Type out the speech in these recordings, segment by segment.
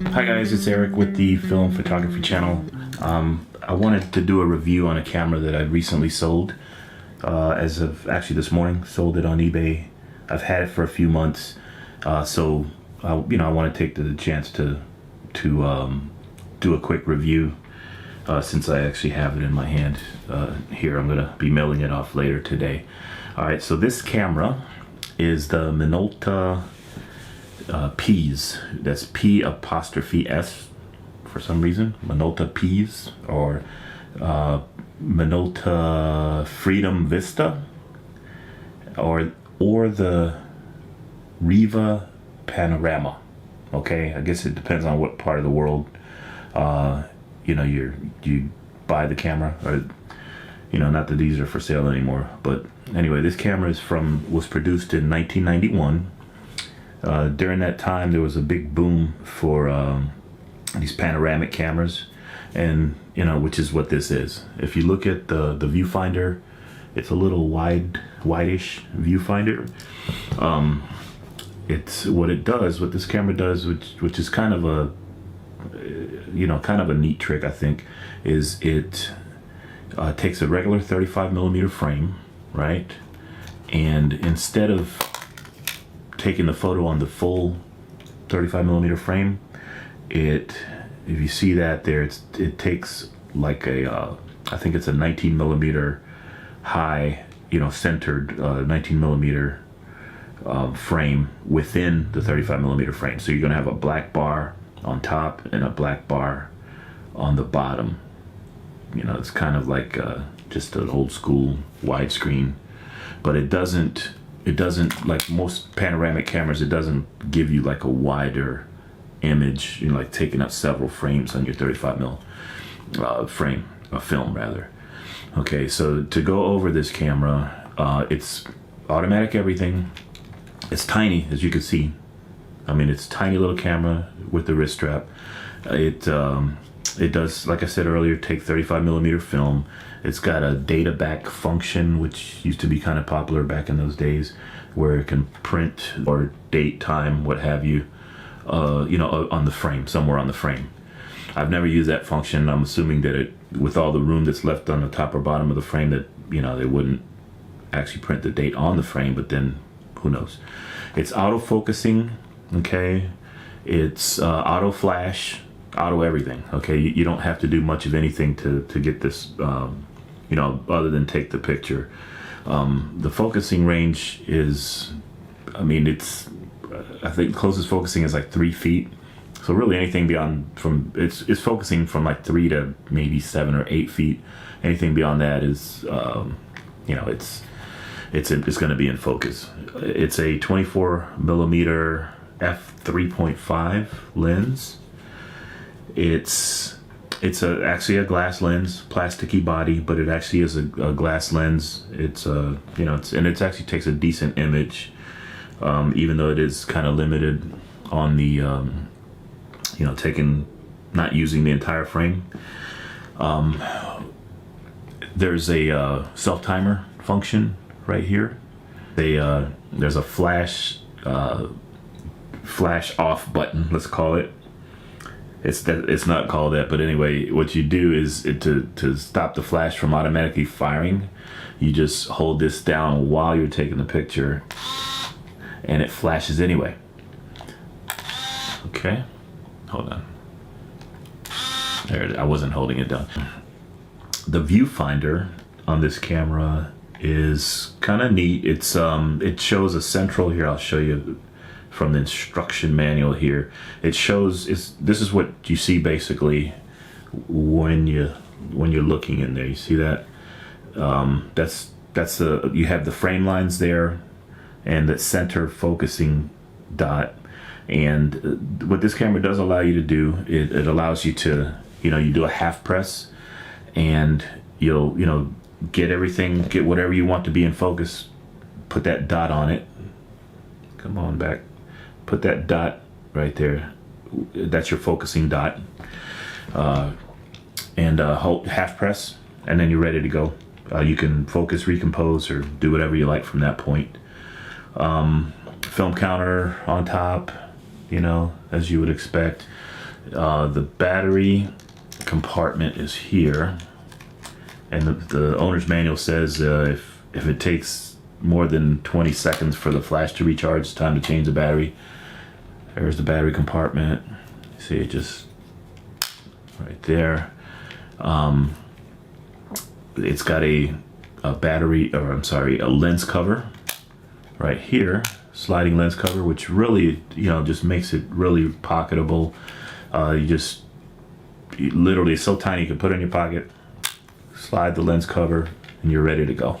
Hi guys, it's Eric with the Film Photography channel. I wanted to do a review on a camera that I recently sold. As of actually this morning, sold it on eBay. I've had it for a few months, so I want to take the chance to do a quick review since I actually have it in my hand. Here, I'm gonna be mailing it off later today. All right, so this camera is the Minolta P's. That's P''S for some reason. Minolta P's, or Minolta Freedom Vista, or the Riva Panorama. Okay, I guess it depends on what part of the world you buy the camera, or not that these are for sale anymore. But anyway, this camera was produced in 1991. During that time, there was a big boom for these panoramic cameras, and which is what this is. If you look at the viewfinder, it's a little wide-ish viewfinder. It's what this camera does, which is kind of a neat trick, I think, is it takes a regular 35mm frame, right? And instead of taking the photo on the full 35mm frame, if you see that there, it takes like I think it's a 19mm high, centered 19mm frame within the 35mm frame. So you're gonna have a black bar on top and a black bar on the bottom. It's kind of like just an old school widescreen, but it doesn't, like most panoramic cameras, it doesn't give you like a wider image, like taking up several frames on your 35mm film rather. Okay, so to go over this camera, it's automatic everything. It's tiny, as you can see. I mean, it's a tiny little camera with the wrist strap. It does, like I said earlier, take 35mm film. It's got a data back function, which used to be kind of popular back in those days, where it can print or date, time, what have you, on the frame, somewhere on the frame. I've never used that function. I'm assuming that with all the room that's left on the top or bottom of the frame, that they wouldn't actually print the date on the frame, but then who knows. It's auto focusing, okay? It's auto flash, auto everything, okay? You don't have to do much of anything to get this, other than take the picture. The focusing range is, I think closest focusing is like 3 feet. So really anything beyond it's focusing from like 3 to maybe 7 or 8 feet. Anything beyond that is, it's going to be in focus. It's a 24mm f3.5 lens. It's actually a glass lens, plasticky body, but it actually is a glass lens. It actually takes a decent image, even though it is kind of limited on the not using the entire frame. There's a self timer function right here. There's a flash off button, let's call it. It's not called that, but anyway, what you do is to stop the flash from automatically firing, you just hold this down while you're taking the picture, and it flashes anyway. Okay, hold on. There, I wasn't holding it down. The viewfinder on this camera is kind of neat. It shows a central, here I'll show you from the instruction manual here. It shows, this is what you see basically when you're looking in there. You see that? That's you have the frame lines there and the center focusing dot. And what this camera does allow you to do, it allows you to, you do a half press, and you'll, get whatever you want to be in focus, put that dot on it. Come on back. Put that dot right there. That's your focusing dot. And hold half press, and then you're ready to go. You can focus, recompose, or do whatever you like from that point. Film counter on top, as you would expect. The battery compartment is here, and the owner's manual says if it takes more than 20 seconds for the flash to recharge, it's time to change the battery. There's the battery compartment. See it just right there. It's got a battery, or I'm sorry, a lens cover right here, sliding lens cover, which really, just makes it really pocketable. You literally, it's so tiny you can put it in your pocket, slide the lens cover, and you're ready to go.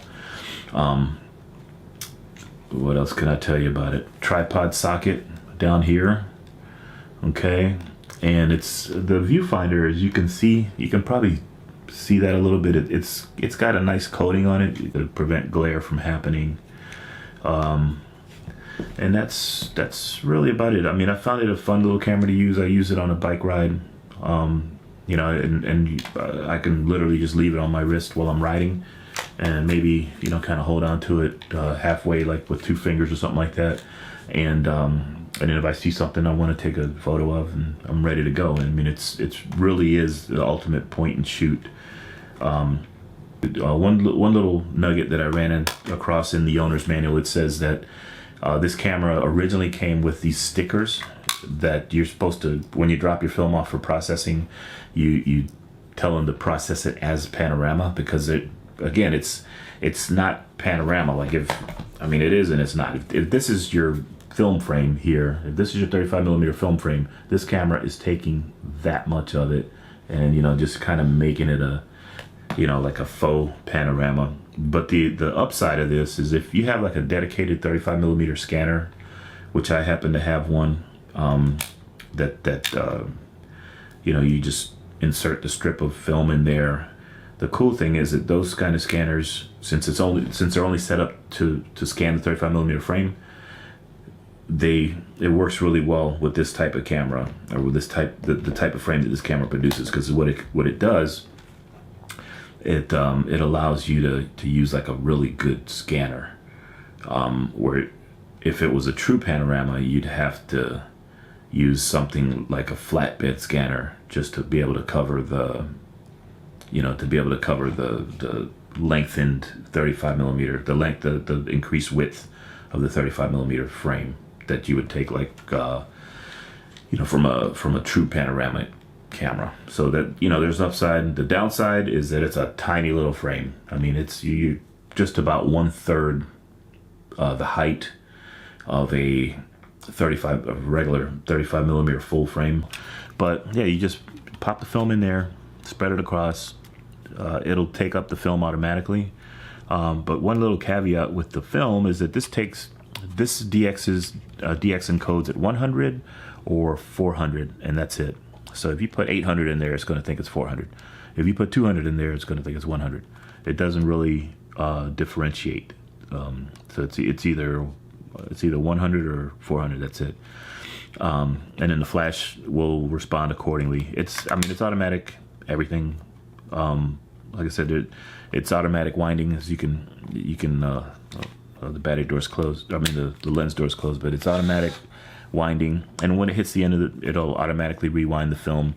What else can I tell you about it? Tripod socket down here, okay, and it's the viewfinder. As you can see, you can probably see that a little bit. It's got a nice coating on it to prevent glare from happening, and that's really about it. I mean, I found it a fun little camera to use. I use it on a bike ride, and I can literally just leave it on my wrist while I'm riding, and maybe kind of hold on to it halfway, like with 2 fingers or something like that, and then if I see something I want to take a photo of, and I'm ready to go. I mean, it's really is the ultimate point and shoot. One little nugget that I ran across in the owner's manual, it says that this camera originally came with these stickers that you're supposed to, when you drop your film off for processing, you tell them to process it as panorama, because it's not panorama. Like it is and it's not. If this is your film frame here, if this is your 35mm film frame, this camera is taking that much of it and just kind of making it a like a faux panorama. But the upside of this is if you have like a dedicated 35mm scanner, which I happen to have one, you just insert the strip of film in there. The cool thing is that those kind of scanners, since they're only set up to scan the 35mm frame, it works really well with this type of camera, or with the type of frame that this camera produces, because what it does, it allows you to use like a really good scanner, where if it was a true panorama, you'd have to use something like a flatbed scanner just to be able to cover the lengthened 35mm, the increased width of the 35mm frame that you would take from a true panoramic camera. So that there's upside. The downside is that it's a tiny little frame. I mean, it's you just about 1/3 the height of a regular 35mm full frame. But yeah, you just pop the film in there, spread it across. It'll take up the film automatically. But one little caveat with the film is that this DX encodes at 100 or 400, and that's it. So if you put 800 in there, it's going to think it's 400. If you put 200 in there, it's going to think it's 100. It doesn't really differentiate. So it's either 100 or 400. That's it. And then the flash will respond accordingly. It's automatic. Everything. Like I said, it's automatic winding. As you can the battery door's closed. The lens door's closed, but it's automatic winding. And when it hits the end of it, it'll automatically rewind the film.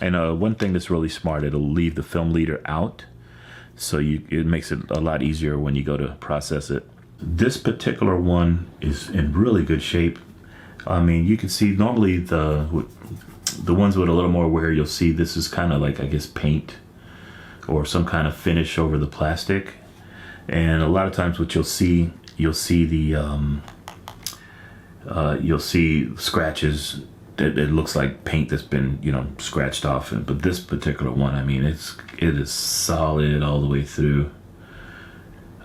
And one thing that's really smart, it'll leave the film leader out, so it makes it a lot easier when you go to process it. This particular one is in really good shape. I mean, you can see normally the ones with a little more wear, you'll see this is kind of like, I guess, paint or some kind of finish over the plastic. And a lot of times what you'll see scratches. It looks like paint that's been scratched off. But this particular one, I mean, it is solid all the way through.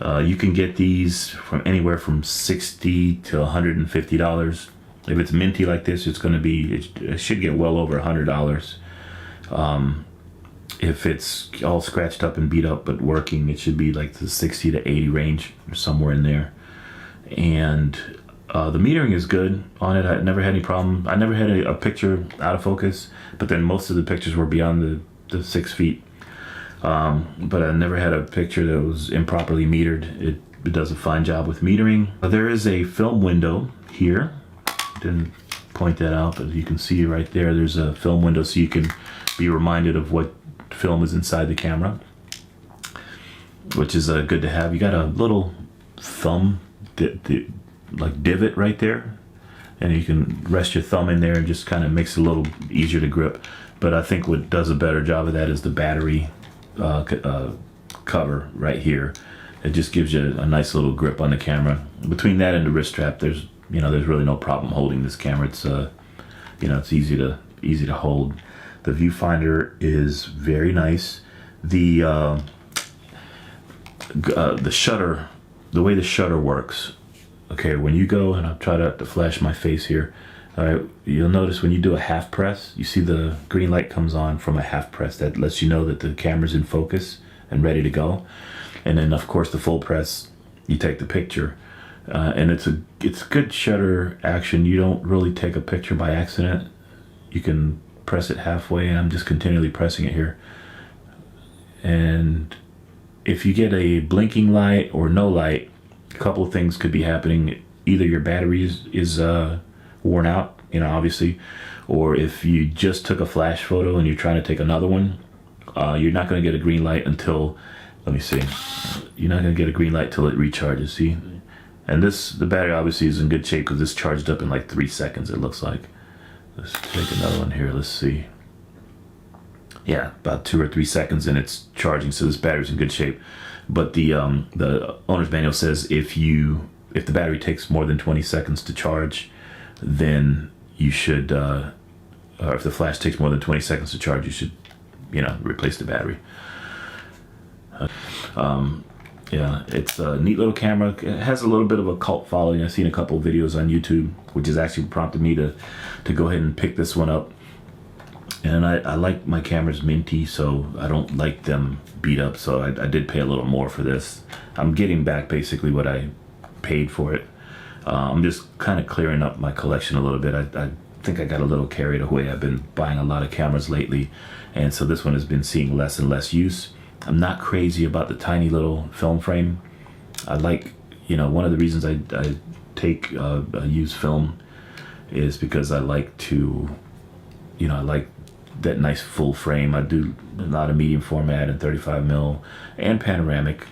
You can get these from anywhere from $60 to $150. If it's minty like this, it should get well over $100. If it's all scratched up and beat up but working, it should be like the 60 to 80 range, or somewhere in there. And the metering is good on it. I never had any problem. I never had a picture out of focus, but then most of the pictures were beyond the 6 feet. But I never had a picture that was improperly metered. It does a fine job with metering. There is a film window here. Didn't point that out, but you can see right there, there's a film window, so you can be reminded of what film is inside the camera, which is good to have. You got a little thumb like divot right there, and you can rest your thumb in there and just kind of makes it a little easier to grip. But I think what does a better job of that is the battery cover right here. It just gives you a nice little grip on the camera. Between that and the wrist strap, there's really no problem holding this camera. It's it's easy to hold. The viewfinder is very nice. The shutter, the way the shutter works. Okay, when you go, and I'll try to flash my face here. All right, you'll notice when you do a half press, you see the green light comes on from a half press. That lets you know that the camera's in focus and ready to go. And then of course the full press, you take the picture. And it's good shutter action. You don't really take a picture by accident. You can press it halfway, and I'm just continually pressing it here. And if you get a blinking light or no light, a couple of things could be happening. Either your battery is worn out, obviously, or if you just took a flash photo and you're trying to take another one, you're not going to get a green light until, let me see, you're not going to get a green light till it recharges, see? And the battery obviously is in good shape because it's charged up in like 3 seconds, it looks like. Let's take another one here, let's see. Yeah, about 2 or 3 seconds and it's charging, so this battery's in good shape. But the owner's manual says if the battery takes more than 20 seconds to charge, then you should, or if the flash takes more than 20 seconds to charge, you should, replace the battery. Yeah, it's a neat little camera. It has a little bit of a cult following. I've seen a couple of videos on YouTube, which has actually prompted me to go ahead and pick this one up. And I like my cameras minty, so I don't like them beat up, so I did pay a little more for this. I'm getting back basically what I paid for it. I'm just kind of clearing up my collection a little bit. I think I got a little carried away. I've been buying a lot of cameras lately, and so this one has been seeing less and less use. I'm not crazy about the tiny little film frame. I like, one of the reasons I take a used film is because I like to, I like that nice full frame. I do a lot of medium format and 35mm and panoramic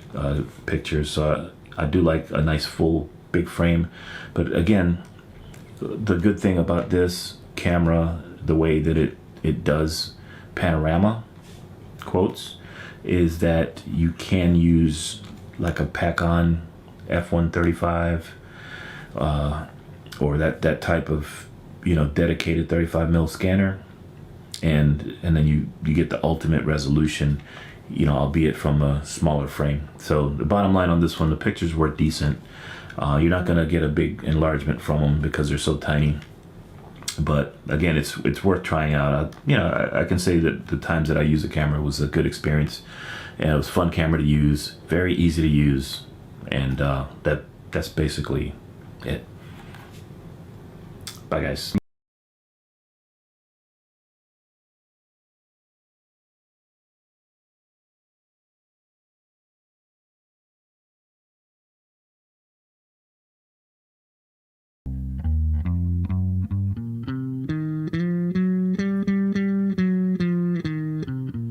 pictures, so I do like a nice full big frame. But again, the good thing about this camera, the way that it does panorama, quotes, is that you can use like a pack-on f1.35 or that type of dedicated 35mm scanner, and then you get the ultimate resolution, albeit from a smaller frame. So the bottom line on this one, the pictures were decent. You're not gonna get a big enlargement from them because they're so tiny. But again, it's worth trying out. I can say that the times that I use the camera was a good experience, and it was a fun camera to use, very easy to use, and that's basically it. Bye, guys.